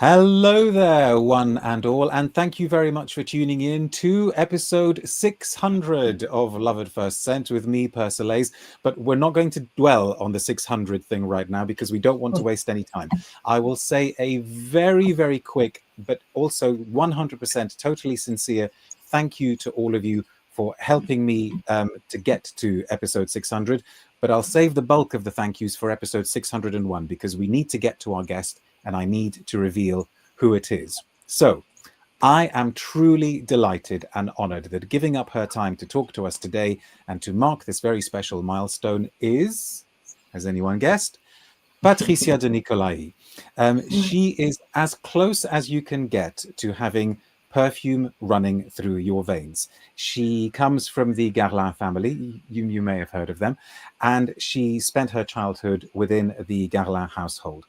Hello there, one and all, and thank you very much for tuning in to episode 600 of Love at First Scent with me, Persolaise. But we're not going to dwell on the 600 thing right now because we don't want to waste any time. I will say a very, very quick, but also 100% totally sincere thank you to all of you for helping me to get to episode 600. But I'll save the bulk of the thank yous for episode 601 because we need to get to our guest and I need to reveal who it is. So I am truly delighted and honored that giving up her time to talk to us today and to mark this very special milestone is, has anyone guessed? Patricia De Nicolai. She is as close as you can get to having perfume running through your veins. She comes from the Guerlain family, you may have heard of them, and she spent her childhood within the Guerlain household.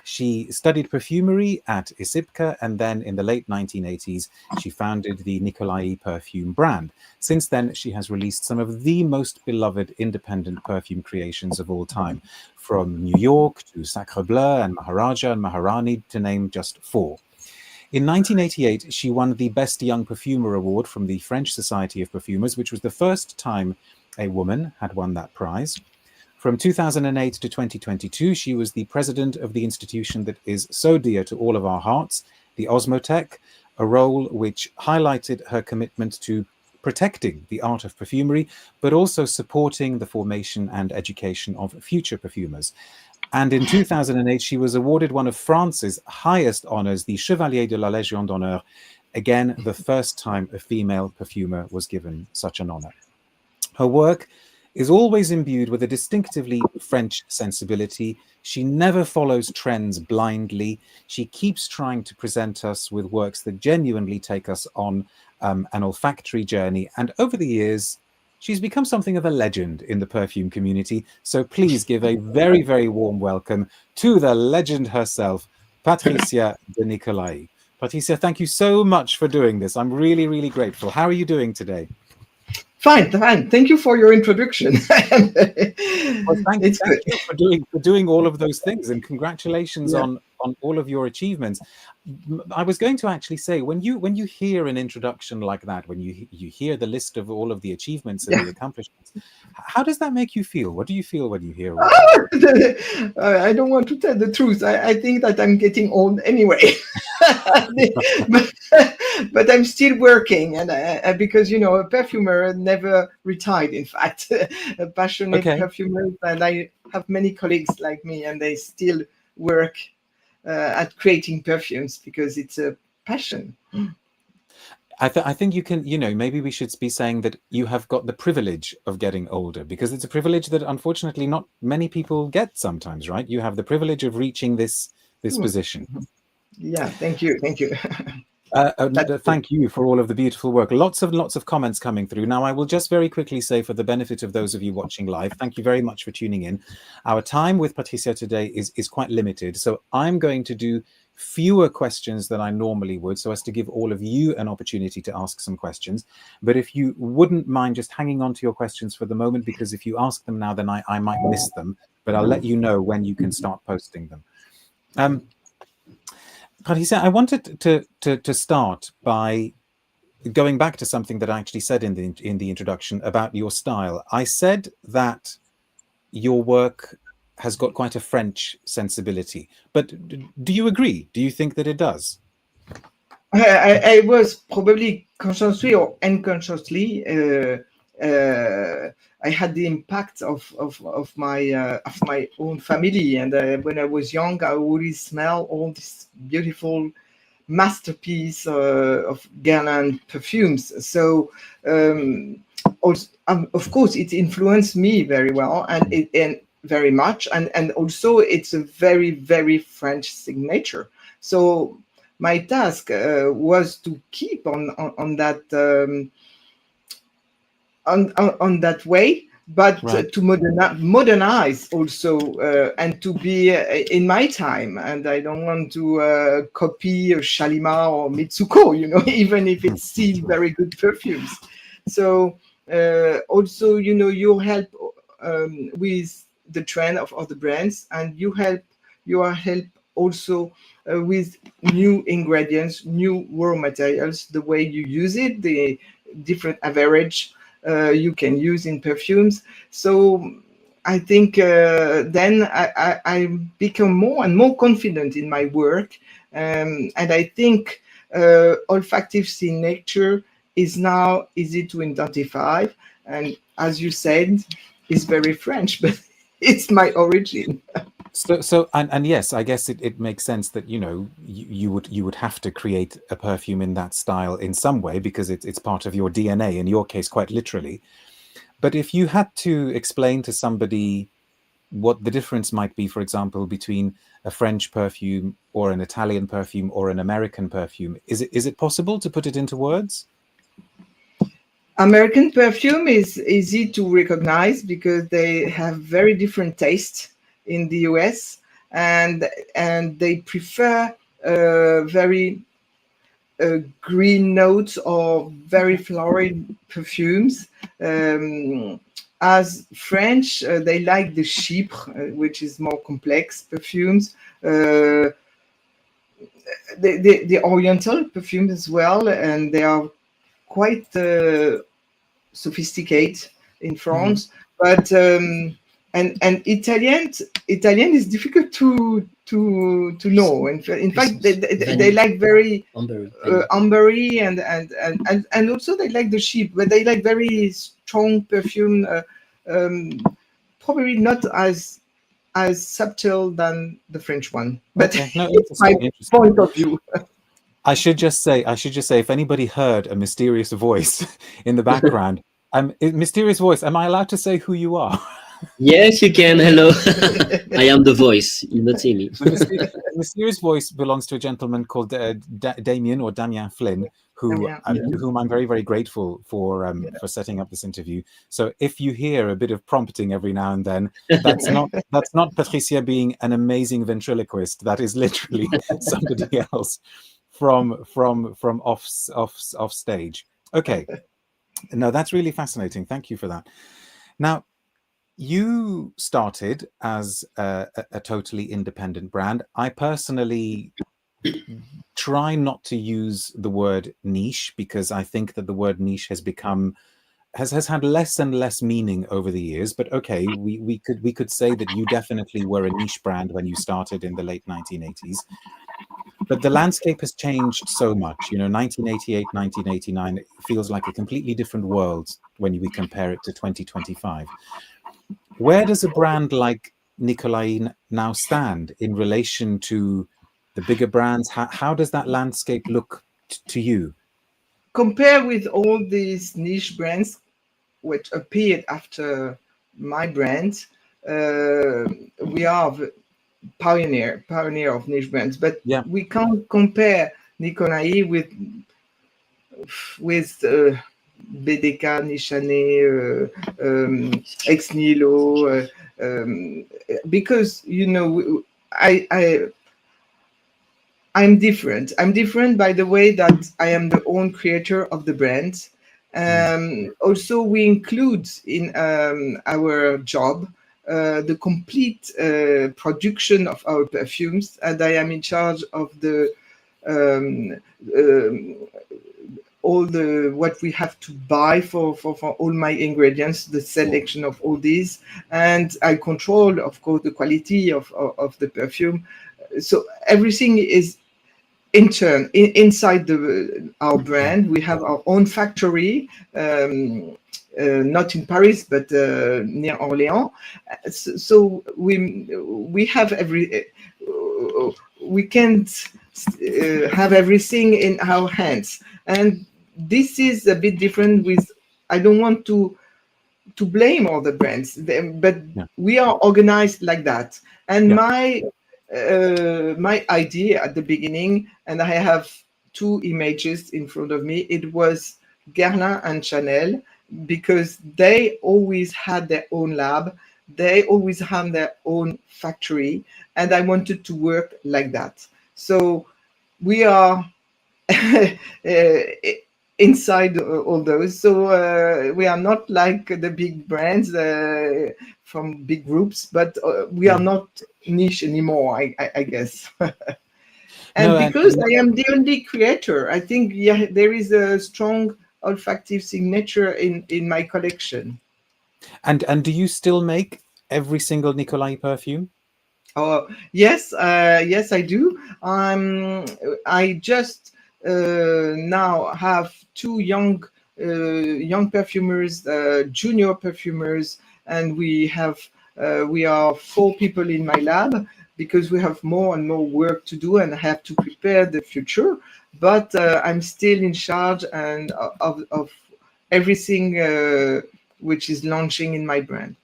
She studied perfumery at ISIPCA, and then in the late 1980s, she founded the Nicolaï perfume brand. Since then, she has released some of the most beloved independent perfume creations of all time, from New York to Sacre Bleu and Maharaja and Maharani, to name just four. In 1988, she won the Best Young Perfumer Award from the French Society of Perfumers, which was the first time a woman had won that prize. From 2008 to 2022, she was the president of the institution that is so dear to all of our hearts, the Osmothèque, a role which highlighted her commitment to protecting the art of perfumery, but also supporting the formation and education of future perfumers. And in 2008, she was awarded one of France's highest honors, the Chevalier de la Légion d'honneur. Again, the first time a female perfumer was given such an honor. Her work is always imbued with a distinctively French sensibility. She never follows trends blindly. She keeps trying to present us with works that genuinely take us on an olfactory journey. And over the years, she's become something of a legend in the perfume community. So please give a very, very warm welcome to the legend herself, Patricia De Nicolai. Patricia, thank you so much for doing this. I'm really, really grateful. How are you doing today? Fine. Thank you for your introduction. Well, thank you for doing all of those things, and congratulations on all of your achievements. I was going to actually say, when you hear an introduction like that, when you hear the list of all of the achievements and the accomplishments, how does that make you feel? What do you feel when you hear all that? I don't want to tell the truth. I think that I'm getting old anyway. but I'm still working, and because a perfumer never retired. In fact, a passionate perfumer, and I have many colleagues like me, and they still work at creating perfumes because it's a passion. I think you can, maybe we should be saying that you have got the privilege of getting older, because it's a privilege that unfortunately not many people get sometimes, right? You have the privilege of reaching this position. Yeah, thank you. Thank you for all of the beautiful work. Lots of comments coming through. Now, I will just very quickly say, for the benefit of those of you watching live, thank you very much for tuning in. Our time with Patricia today is quite limited, so I'm going to do fewer questions than I normally would, so as to give all of you an opportunity to ask some questions. But if you wouldn't mind just hanging on to your questions for the moment, because if you ask them now, then I might miss them, but I'll let you know when you can start posting them. Patricia, I wanted to start by going back to something that I actually said in the introduction about your style. I said that your work has got quite a French sensibility, but do you agree? Do you think that it does? I was probably consciously or unconsciously. I had the impact of my own family, and when I was young, I always smell all this beautiful masterpiece of Guerlain perfumes. So, also, of course, it influenced me very well, and very much, and also it's a very, very French signature. So my task was to keep on that. On that way, but to modernize also, and to be in my time. And I don't want to copy Shalimar or Mitsuko, even if it's still very good perfumes. So also, you help with the trend of other brands, and you are help also with new ingredients, new raw materials, the way you use it, the different average you can use in perfumes. So I think then I become more and more confident in my work. And I think olfactive signature is now easy to identify. And as you said, it's very French, but it's my origin. So and yes, I guess it makes sense that you would have to create a perfume in that style in some way because it's part of your DNA, in your case quite literally. But if you had to explain to somebody what the difference might be, for example, between a French perfume or an Italian perfume or an American perfume, is it possible to put it into words? American perfume is easy to recognize because they have very different tastes in the US, and they prefer very green notes or very floral perfumes. As French, they like the chypre, which is more complex perfumes. The Oriental perfumes as well, and they are quite sophisticated in France. But and Italian is difficult to know. In fact, they like very ambery and also they like the sheep, but they like very strong perfume. Probably not as subtle than the French one, but Okay. No, it's my point of view. I should just say, if anybody heard a mysterious voice in the background, mysterious voice, am I allowed to say who you are? Yes, you can. Hello. I am the voice. You not see me. The mysterious voice belongs to a gentleman called Damien Flynn, to whom I'm very, very grateful for setting up this interview. So if you hear a bit of prompting every now and then, that's not Patricia being an amazing ventriloquist. That is literally somebody else from off stage. Okay. No, that's really fascinating. Thank you for that. Now, you started as a totally independent brand. I personally try not to use the word niche because I think that the word niche has had less and less meaning over the years. But okay, we could say that you definitely were a niche brand when you started in the late 1980s. But the landscape has changed so much. 1988, 1989, it feels like a completely different world when we compare it to 2025. Where does a brand like Nicolaï now stand in relation to the bigger brands? How does that landscape look to you? Compare with all these niche brands which appeared after my brand, we are the pioneer of niche brands, but we can't compare Nicolaï with BDK, Nichané, Ex Nihilo, because I'm different. I'm different by the way that I am the own creator of the brand. Also, we include in our job the complete production of our perfumes, and I am in charge of the all the what we have to buy for all my ingredients, the selection of all these, and I control, of course, the quality of the perfume. So everything is inside our brand. We have our own factory, not in Paris, but near Orléans. So we have we can't have everything in our hands, and this is a bit different. I don't want to blame all the brands, but we are organized like that. And my idea at the beginning, and I have two images in front of me, it was Guerlain and Chanel, because they always had their own lab, they always had their own factory, and I wanted to work like that. So we are inside all those. So we are not like the big brands from big groups, but we are not niche anymore, I guess. And No, because I am the only creator, I think there is a strong olfactive signature in my collection. and do you still make every single Nicolaï perfume? Oh yes, yes I do. I just now have two young perfumers, junior perfumers, and we are 4 people in my lab because we have more and more work to do and I have to prepare the future. But I'm still in charge and of everything which is launching in my brand.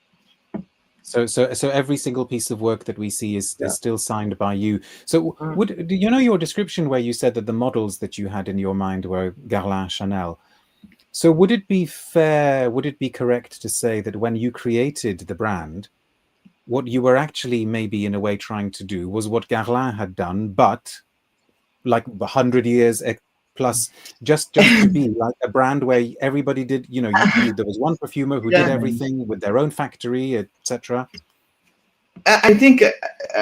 So every single piece of work that we see is Yeah. still signed by you. So do you know your description where you said that the models that you had in your mind were Guerlain, Chanel? So would it be fair, would it be correct to say that when you created the brand, what you were actually maybe in a way trying to do was what Guerlain had done, but like 100 years plus, just to be like a brand where everybody did, there was one perfumer who did everything with their own factory, etc. I think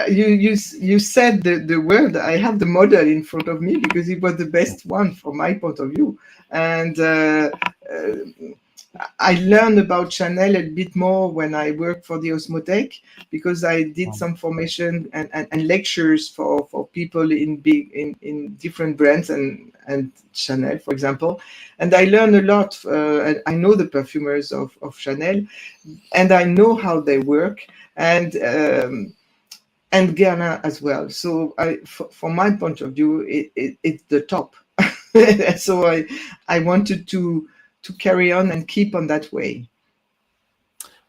you said the word. I have the model in front of me because it was the best one from my point of view, and I learned about Chanel a bit more when I worked for the Osmothèque because I did some formation and lectures for people in different brands and Chanel, for example, and I learned a lot. I know the perfumers of Chanel, and I know how they work. And Guerlain as well. So from my point of view, it's the top. So I wanted to carry on and keep on that way.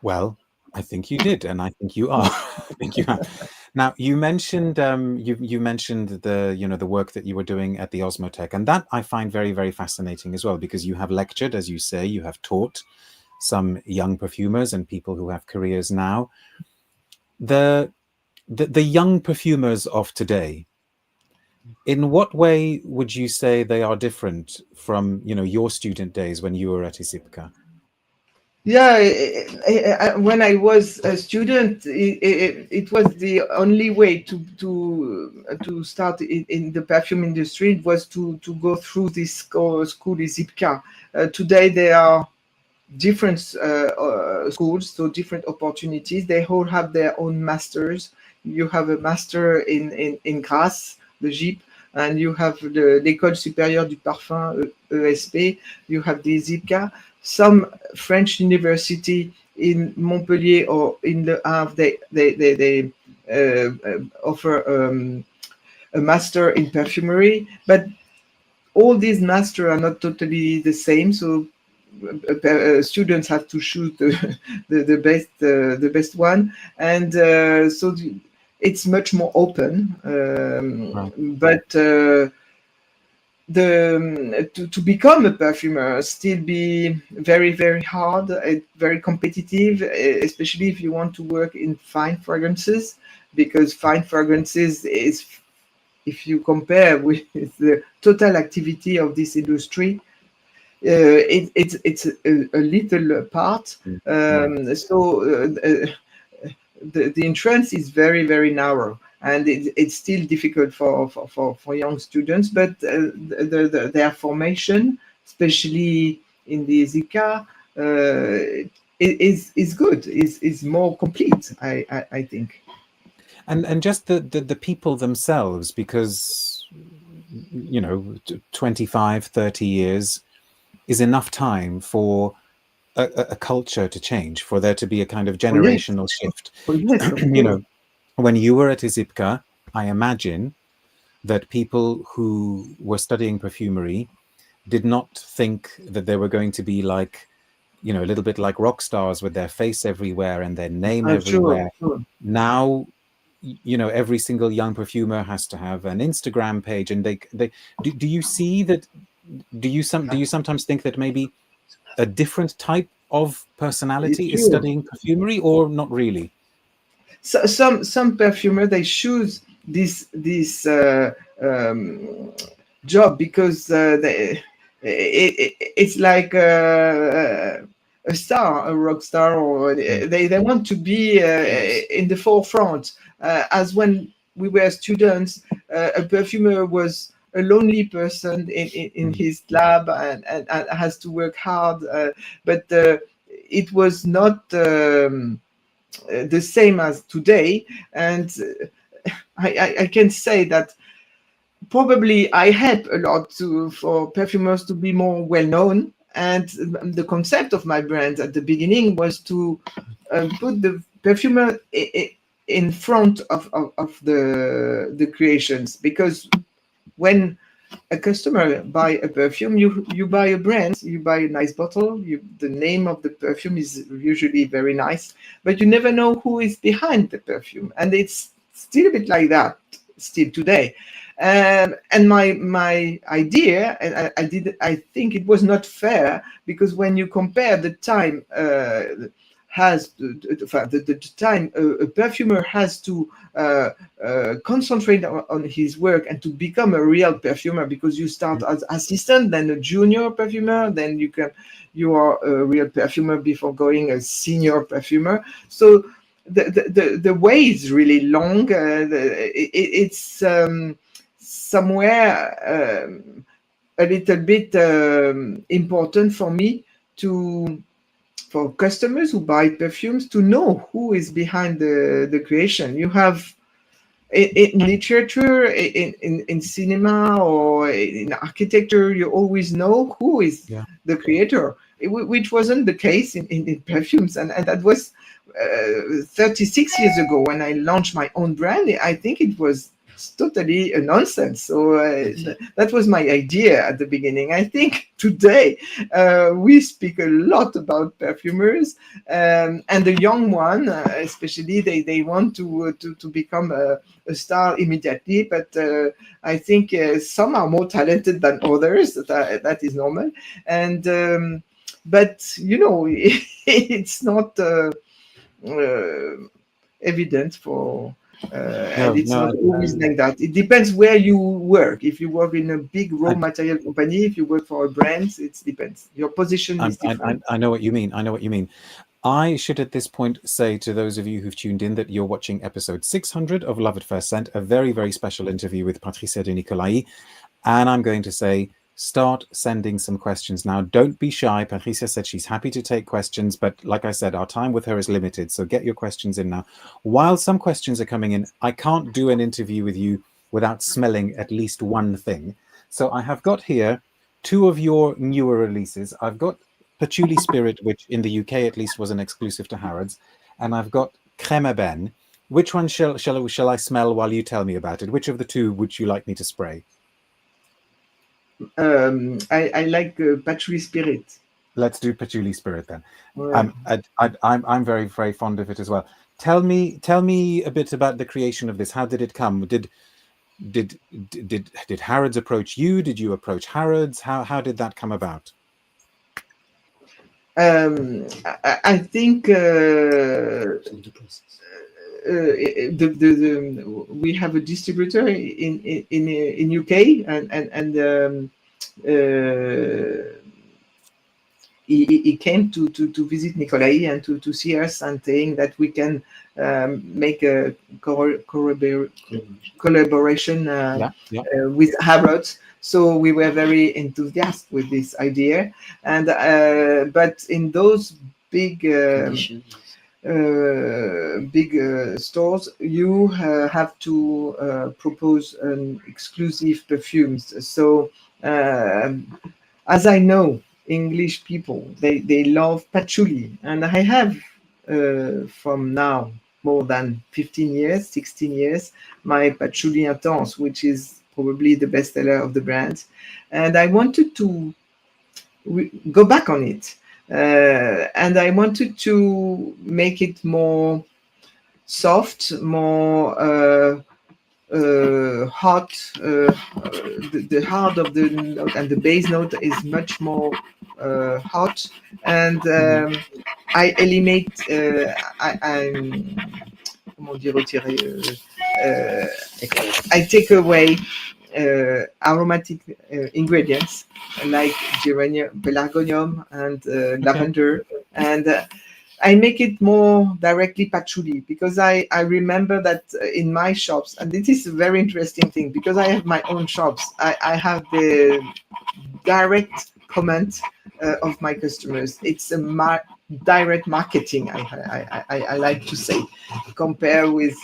Well, I think you did, and I think you are. I think you have. Now, you mentioned you mentioned the work that you were doing at the Osmothèque, and that I find very, very fascinating as well, because you have lectured, as you say, you have taught some young perfumers and people who have careers now. The young perfumers of today, in what way would you say they are different from your student days when you were at ISIPCA? Yeah, when I was a student, it was the only way to start in the perfume industry. It was to go through this school ISIPCA. Today there are different schools, so different opportunities. They all have their own masters. You have a master in Grasse, the GIP, and you have l'École Supérieure du Parfum, ESP. You have the ISIPCA. Some French university in Montpellier or in Le Havre, they offer a master in perfumery, but all these masters are not totally the same. So students have to choose the best one, and so it's much more open. But to become a perfumer still be very, very hard, very competitive, especially if you want to work in fine fragrances, because fine fragrances is, if you compare with the total activity of this industry, it's a little part. So the entrance is very, very narrow, and it's still difficult for young students. But their formation, especially in the ISIPCA, is good. Is more complete, I think. And just the people themselves, because 25, 30 years is enough time for a culture to change, for there to be a kind of generational shift. When you were at ISIPCA, I imagine that people who were studying perfumery did not think that they were going to be like, a little bit like rock stars with their face everywhere and their name everywhere. Sure. Now, every single young perfumer has to have an Instagram page, and they do you see that? Do you sometimes think that maybe a different type of personality is studying perfumery, or not really? So, some perfumer, they choose this job because it's like a star, a rock star, or they want to be in the forefront. As when we were students, a perfumer was a lonely person in his lab and has to work hard, but it was not the same as today. And I can say that probably I help a lot for perfumers to be more well known. And the concept of my brand at the beginning was to put the perfumer in front of the creations, because when a customer buy a perfume, you buy a brand, you buy a nice bottle, the name of the perfume is usually very nice, but you never know who is behind the perfume. And it's still a bit like that still today. And my idea, and I think it was not fair, because when you compare the time the time a perfumer has to concentrate on his work and to become a real perfumer, because you start as assistant, then a junior perfumer, then you are a real perfumer before going a senior perfumer. So the way is really long. It's somewhere a little bit important for me for customers who buy perfumes to know who is behind the creation. You have in literature, in cinema, or in architecture, you always know who is the creator, which wasn't the case in perfumes. And that was 36 years ago when I launched my own brand. I think it was totally a nonsense. So that was my idea at the beginning. I think today we speak a lot about perfumers, and the young one, especially, they want to become a star immediately. But I think some are more talented than others. That is normal. And but it's not evident for. And it's not always like that. It depends where you work. If you work in a big raw material company, if you work for a brand, it depends. Your position is different. I know what you mean. I should at this point say to those of you who've tuned in that you're watching episode 600 of Love at First Scent, a very, very special interview with Patricia De Nicolai. And I'm going to say, start sending some questions now. Don't be shy. Patricia said she's happy to take questions, but like I said, our time with her is limited. So get your questions in now. While some questions are coming in, I can't do an interview with you without smelling at least one thing. So I have got here two of your newer releases. I've got Patchouli Spirit, which in the UK at least was an exclusive to Harrods. And I've got Crème Ebène. Which one shall I smell while you tell me about it? Which of the two would you like me to spray? I like Patchouli Spirit. Let's do Patchouli Spirit then. I'm very, very fond of it as well. Tell me a bit about the creation of this. How did it come? Did Harrods approach you? Did you approach Harrods? How did that come about? I think we have a distributor in UK, and he came to visit Nicolaï and to see us, and saying that we can make a collaboration with Harrods. So we were very enthusiastic with this idea, and but in those big stores, you have to propose an exclusive perfumes. So as I know, English people, they love patchouli, and I have from now more than 15 years, 16 years, my Patchouli Intense, which is probably the best seller of the brand, and I wanted to go back on it. And I wanted to make it more soft, more hot. The heart of the note and the base note is much more hot, and I eliminate. I take away aromatic ingredients like geranium, pelargonium, and lavender, and I make it more directly patchouli, because I remember that in my shops, and this is a very interesting thing, because I have my own shops, I have the direct comment of my customers. It's a direct marketing, I like to say, compare with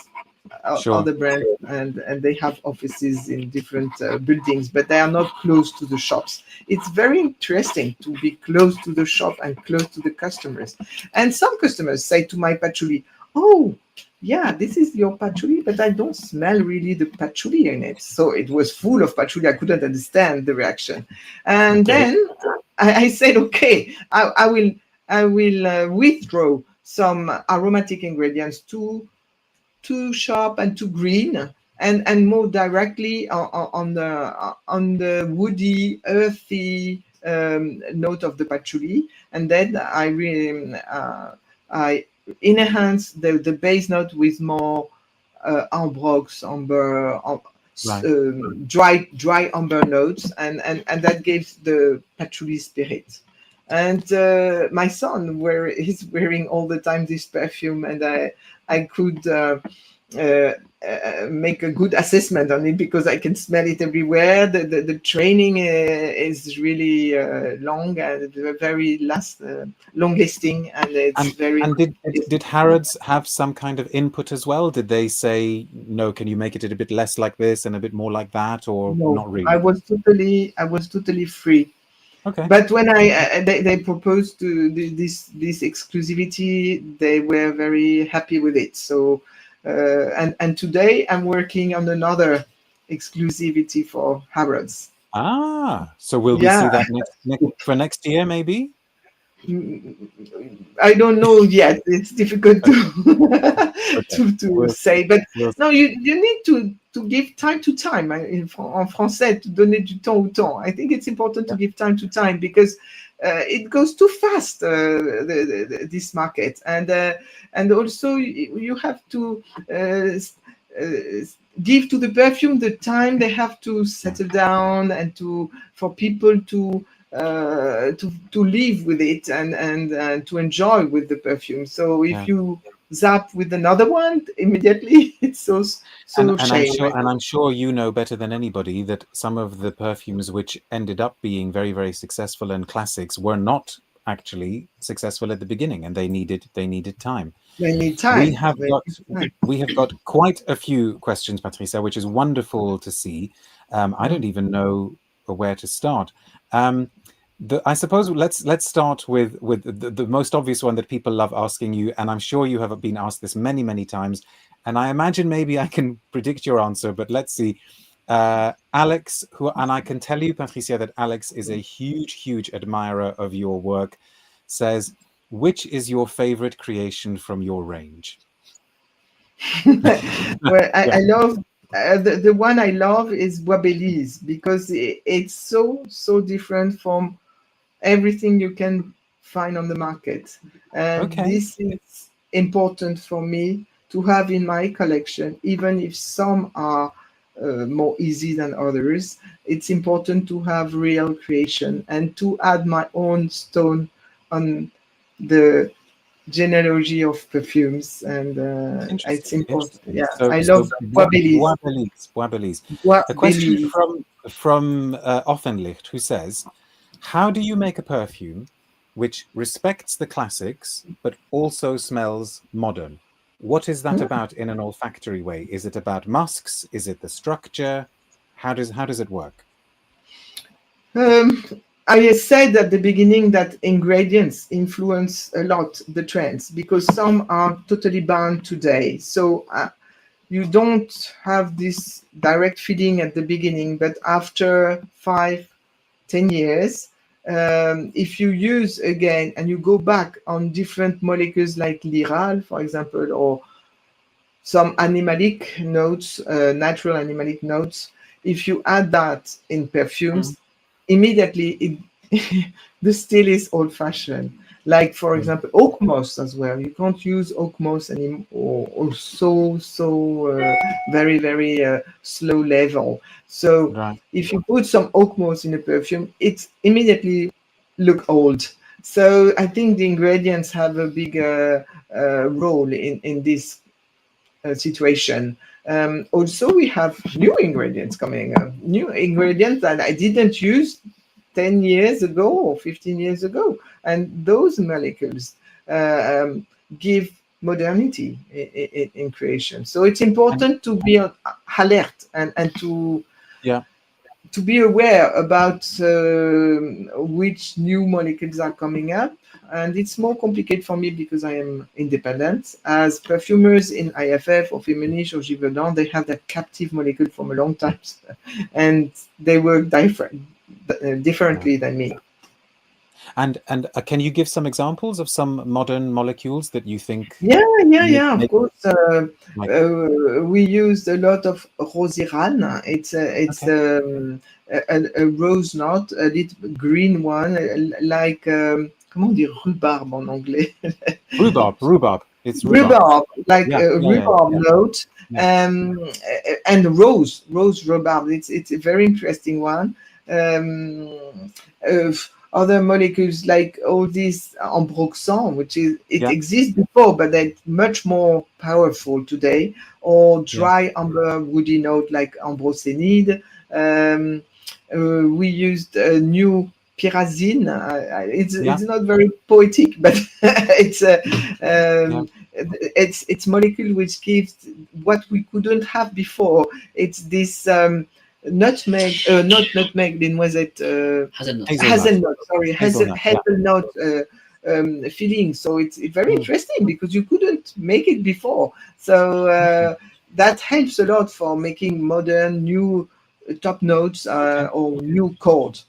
Sure. other brands, and they have offices in different buildings, but they are not close to the shops. It's very interesting to be close to the shop and close to the customers. And some customers say to my patchouli, "Oh, yeah, this is your patchouli, but I don't smell really the patchouli in it." So it was full of patchouli. I couldn't understand the reaction. And Okay. then I said, "Okay, I will withdraw some aromatic ingredients to sharp and too green, and more directly on the woody, earthy note of the patchouli, and then I enhance the base note with more ambrox, amber, Right. dry amber notes, and that gives the Patchouli Spirit. And my son he's wearing all the time this perfume, and I could make a good assessment on it, because I can smell it everywhere. The training is really long, and very long lasting, and it's And very. and did Harrods have some kind of input as well? Did they say, no, can you make it a bit less like this and a bit more like that, or No, not really? I was totally free. Okay. But when they proposed this exclusivity, they were very happy with it. So and today I'm working on another exclusivity for Harrods. So will we Yeah. see that for next year, maybe? I don't know yet. It's difficult to Okay. to say, but We'll no, you need to give time to time. En français, to donner du temps au temps. I think it's important to give time to time, because it goes too fast, this market, and also you have to give to the perfume the time they have to settle down, and for people to live with it, and to enjoy with the perfume. So if Yeah. you zap with another one immediately, it's so And shame. I'm sure you know better than anybody that some of the perfumes which ended up being very, very successful and classics were not actually successful at the beginning, and they needed time. They need time. We have got quite a few questions, Patricia, which is wonderful to see. I don't even know where to start. I suppose let's start with the most obvious one that people love asking you, and I'm sure you have been asked this many, many times, and I imagine maybe I can predict your answer, but let's see. Alex, and I can tell you, Patricia, that Alex is a huge admirer of your work, says, which is your favorite creation from your range? Well, I love the one I love is Bois-Belize, because it's so different from everything you can find on the market, and this is important for me to have in my collection, even if some are more easy than others. It's important to have real creation and to add my own stone on the genealogy of perfumes, and it's important. Yeah, So, I love Bois-Belize. Bois-Belize. A question from Offenlicht, who says, how do you make a perfume which respects the classics but also smells modern? What is that about in an olfactory way? Is it about musks? Is it the structure? How does it work? I said at the beginning that ingredients influence a lot the trends, because some are totally banned today. So you don't have this direct feeling at the beginning, but after 5-10 years, if you use again and you go back on different molecules like liral, for example, or some animalic notes, natural animalic notes, if you add that in perfumes, immediately the still is old-fashioned. Like, for example, oak moss as well. You can't use oak moss anymore, or very, very slow level. So Right. if you put some oak moss in a perfume, it immediately look old. So I think the ingredients have a big role in this situation. Also, we have new ingredients coming up, new ingredients that I didn't use 10 years ago or 15 years ago. And those molecules give modernity in creation. So it's important to be on alert and Yeah. to be aware about which new molecules are coming up. And it's more complicated for me because I am independent. As perfumers in IFF or Feminich or Givaudan, they have that captive molecule from a long time, and they work differently than me. And can you give some examples of some modern molecules that you think? Yeah. Of course, Like, we used a lot of rosiran. It's a rose knot, a little green one, like comment on dit rhubarbe en anglais? rhubarb. It's rhubarb. Rhubarb, like Yeah, a rhubarb note, yeah. and rose rhubarb. It's a very interesting one. Of other molecules like all these ambroxan, which exists before, but they're much more powerful today. Or dry amber woody note like ambrosénide. We used a new pyrazine. It's not very poetic, but it's molecule which gives what we couldn't have before. It's this nutmeg, not nutmeg, les noisettes, hazelnut. Sorry, hazelnut feeling. So it's very interesting because you couldn't make it before. So that helps a lot for making modern new top notes or new chords.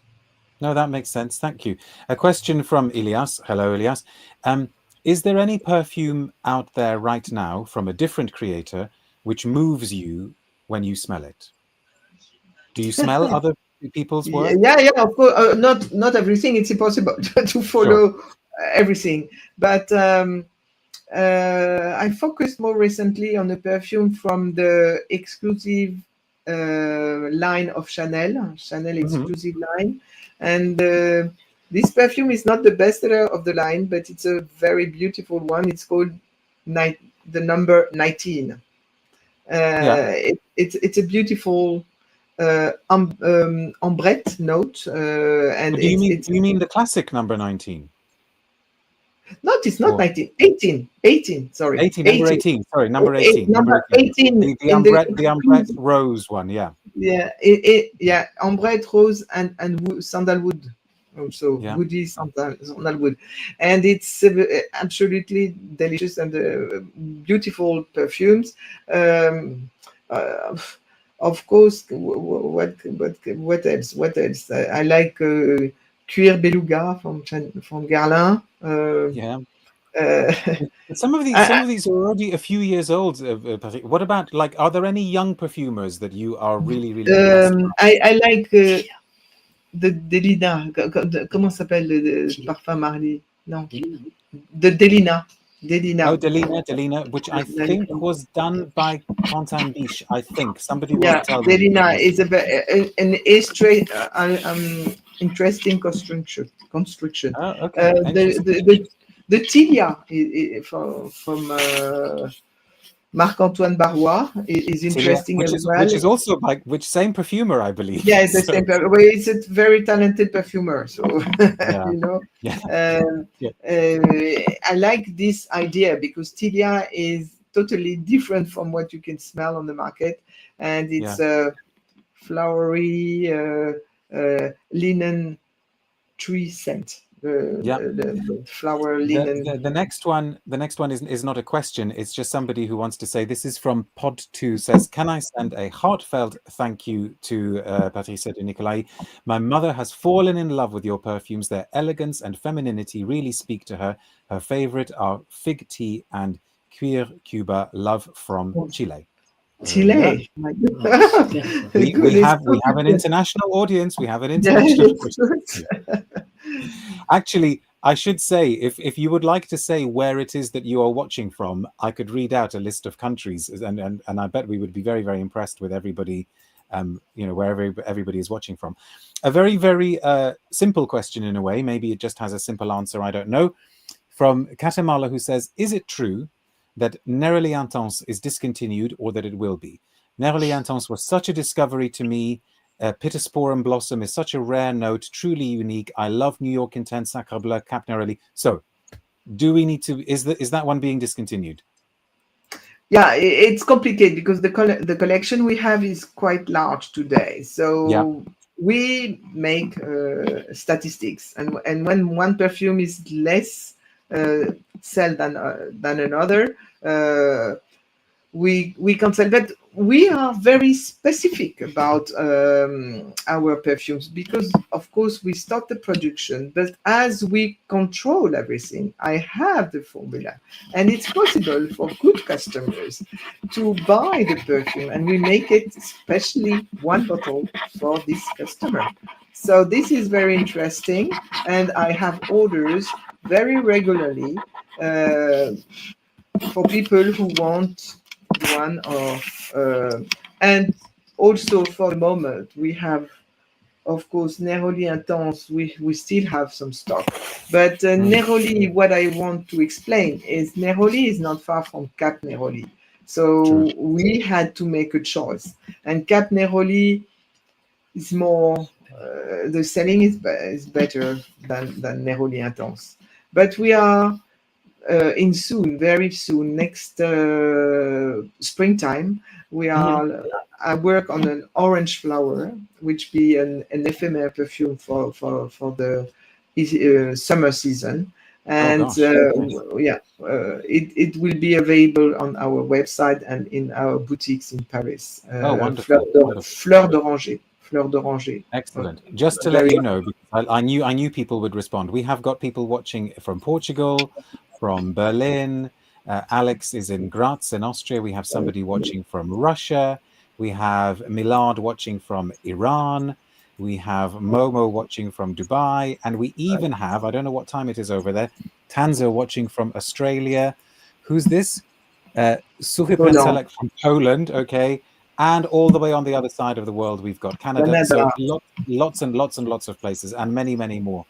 No, that makes sense. Thank you. A question from Elias. Hello, Elias. Is there any perfume out there right now from a different creator which moves you when you smell it? Do you smell other people's work? Yeah, of course. Not everything. It's impossible to follow everything. But I focused more recently on a perfume from the exclusive line of Chanel exclusive line. And this perfume is not the best seller of the line, but it's a very beautiful one. It's called the number 19. It's a beautiful ambrette note. And you mean the classic number 19? It's not 19. 18. Sorry. 18. Number 18. Sorry, number 18. Number 18. The ambrette rose one. Yeah. Yeah. Ambrette, rose, and sandalwood. Also, woody sandalwood, and it's absolutely delicious and beautiful perfumes. Of course, what else? I like Cuir Beluga from Guerlain. Some of these are already a few years old. What about, like, are there any young perfumers that you are really I like the Delina. Comment s'appelle le parfum Marly? Non. The Delina. Oh, Delina, which I think was done by Quentin Biche. I think somebody will tell me. Delina is an interesting construction. Oh, okay. The Tilia from Marc-Antoine Barrois is interesting as well. Which is also which same perfumer, I believe. Yeah, it's the same perfumer. Well, it's a very talented perfumer, so you know. I like this idea because Tilia is totally different from what you can smell on the market, and it's a flowery linen tree scent. The flower linen. The next one is not a question. It's just somebody who wants to say, this is from Pod2, says, can I send a heartfelt thank you to Patricia De Nicolai? My mother has fallen in love with your perfumes. Their elegance and femininity really speak to her. Her favorite are Fig Tea and Cuir Cuba. Love from Chile. Chile. We have an international audience. We have an international audience. Actually, I should say, if you would like to say where it is that you are watching from, I could read out a list of countries, and I bet we would be very, very impressed with everybody, wherever everybody is watching from. A very, very simple question in a way. Maybe it just has a simple answer. I don't know. From Katamala, who says, is it true that Neroli Intense is discontinued or that it will be? Neroli Intense was such a discovery to me. Pittosporum blossom is such a rare note, truly unique. I love New York Intense, Sacre Bleu, Cap Neroli. So, do we need to? Is that one being discontinued? Yeah, it's complicated because the collection we have is quite large today. So we make statistics, and when one perfume is less sell than another, we cancel. But we are very specific about our perfumes because, of course, we start the production. But as we control everything, I have the formula, and it's possible for good customers to buy the perfume, and we make it especially one bottle for this customer. So this is very interesting, and I have orders very regularly for people who want one and also for the moment we have, of course, Neroli Intense. We still have some stock, but Neroli, what I want to explain is Neroli is not far from Cap Neroli, so we had to make a choice, and Cap Neroli is more the selling is better than Neroli Intense, but we are very soon, next springtime, I work on an orange flower, which be an ephemera perfume for the summer season, and it will be available on our website and in our boutiques in Paris. Wonderful! Fleur d'oranger. Excellent. Just to let you know, because I knew people would respond. We have got people watching from Portugal, from Berlin. Alex is in Graz in Austria. We have somebody watching from Russia. We have Milad watching from Iran. We have Momo watching from Dubai. And we even have, I don't know what time it is over there, Tanzo watching from Australia. Who's this? Suchy Penselek from Poland. Okay. And all the way on the other side of the world, we've got Canada. So lots and lots and lots of places, and many, many more.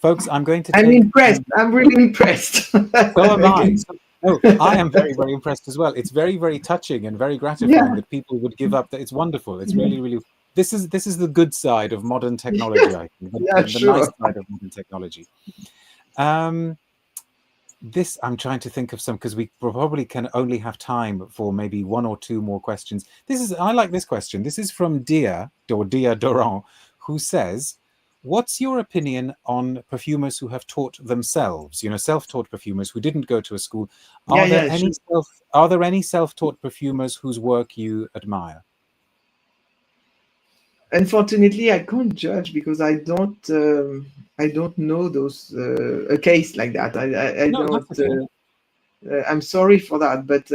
Folks, I'm going to I'm impressed. I'm really impressed. So am I. I am very, very impressed as well. It's very, very touching and very gratifying that people would give up. That it's wonderful. It's really, really. This is the good side of modern technology. I think the nice side of modern technology. This I'm trying to think of some, because we probably can only have time for maybe one or two more questions. I like this question. This is from Dia Doran, who says, what's your opinion on perfumers who have taught themselves, self-taught perfumers who didn't go to a school? Are there any self-taught perfumers whose work you admire? Unfortunately, I can't judge because I don't know those a case like that. I don't. Okay. I'm sorry for that, but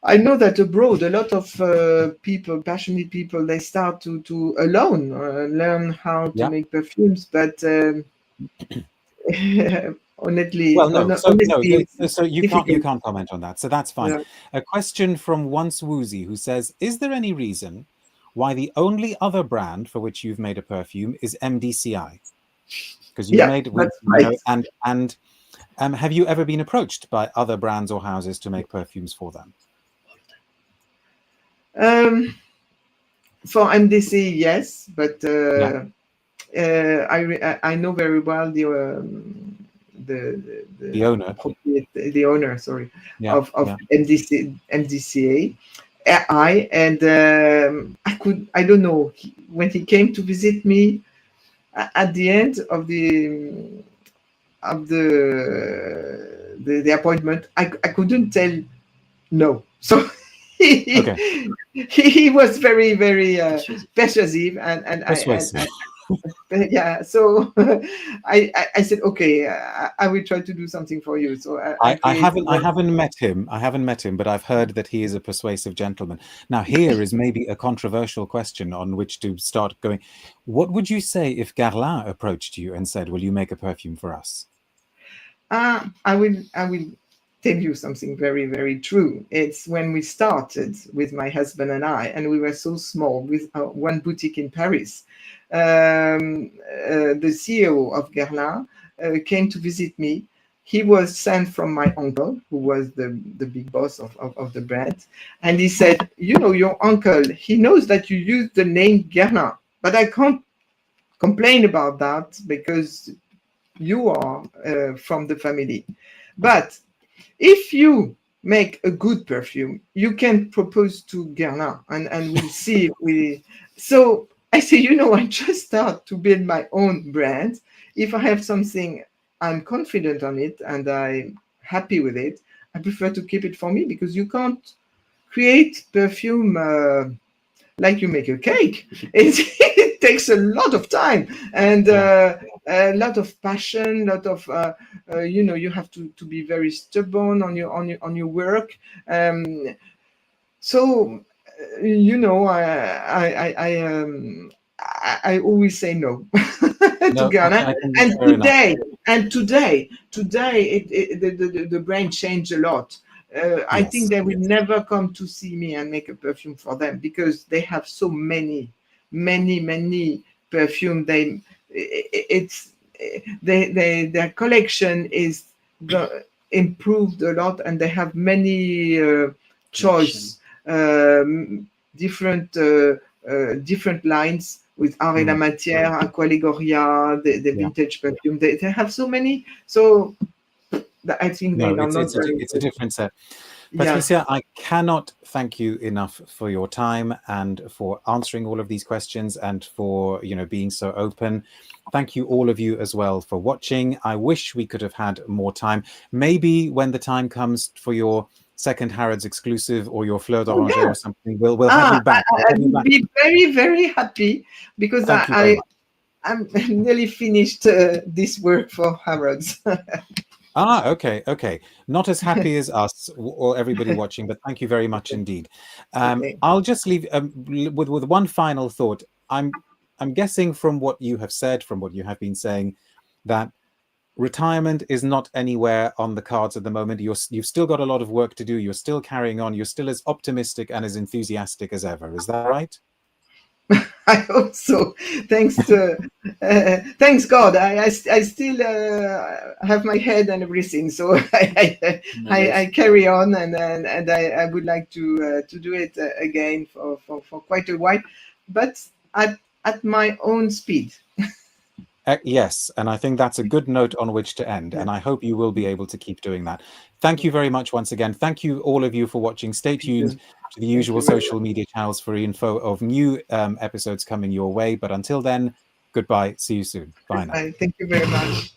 I know that abroad, a lot of people, passionate people, they start to alone learn how to make perfumes. But honestly, so you can't comment on that. So that's fine. Yeah. A question from Once Woozy, who says, "Is there any reason why the only other brand for which you've made a perfume is MDCI?" Because you made, and have you ever been approached by other brands or houses to make perfumes for them? For MDCI, yes, but I know very well the owner, of MDCA. I don't know, when he came to visit me at the end of the appointment, I couldn't tell no. So he was very, very persuasive, and Yeah, so I said, okay, I will try to do something for you. So I created haven't met him. I haven't met him, but I've heard that he is a persuasive gentleman. Now, here is maybe a controversial question on which to start going. What would you say if Guerlain approached you and said, "Will you make a perfume for us?" I will tell you something very, very true. It's when we started with my husband and we were so small with one boutique in Paris. The CEO of Guerlain came to visit me. He was sent from my uncle, who was the big boss of the brand. And he said, you know, your uncle, he knows that you use the name Guerlain, but I can't complain about that because you are from the family. But if you make a good perfume, you can propose to Guerlain and we'll see if we. So I say, you know, I just start to build my own brand. If I have something, I'm confident on it and I'm happy with it, I prefer to keep it for me because you can't create perfume like you make a cake. It takes a lot of time and a lot of passion, a lot of you know, you have to be very stubborn on your work. So you know, I always say no to No, Ghana. I think that's And fair enough. today, the brand changed a lot. I think Yes, they will never come to see me and make a perfume for them because they have so many perfume. Their collection is improved a lot, and they have many choice, different different lines with Art et la Matière, Aqualegoria, the yeah. vintage perfume. They have so many. So I think they No, are not very it's a different set. Yeah. Patricia, I cannot thank you enough for your time and for answering all of these questions and for, you know, being so open. Thank you, all of you, as well, for watching. I wish we could have had more time. Maybe when the time comes for your second Harrods exclusive or your Fleur d'Oranger or something, we'll have you back. We'll I have you would back. be very, very happy because Thank you very much. I'm nearly finished this work for Harrods. Okay. Not as happy as us or everybody watching, but thank you very much indeed. Okay. I'll just leave with one final thought. I'm guessing from what you have said, from what you have been saying, that retirement is not anywhere on the cards at the moment. You've still got a lot of work to do. You're still carrying on. You're still as optimistic and as enthusiastic as ever. Is that right? I hope so. Thanks God. I still have my head and everything, so I carry on, and I would like to do it again for quite a while, but at my own speed. Yes, and I think that's a good note on which to end, and I hope you will be able to keep doing that. Thank you very much once again. Thank you, all of you, for watching. Stay tuned to the usual social media channels for info of new episodes coming your way. But until then, goodbye. See you soon. Bye now. Thank you very much.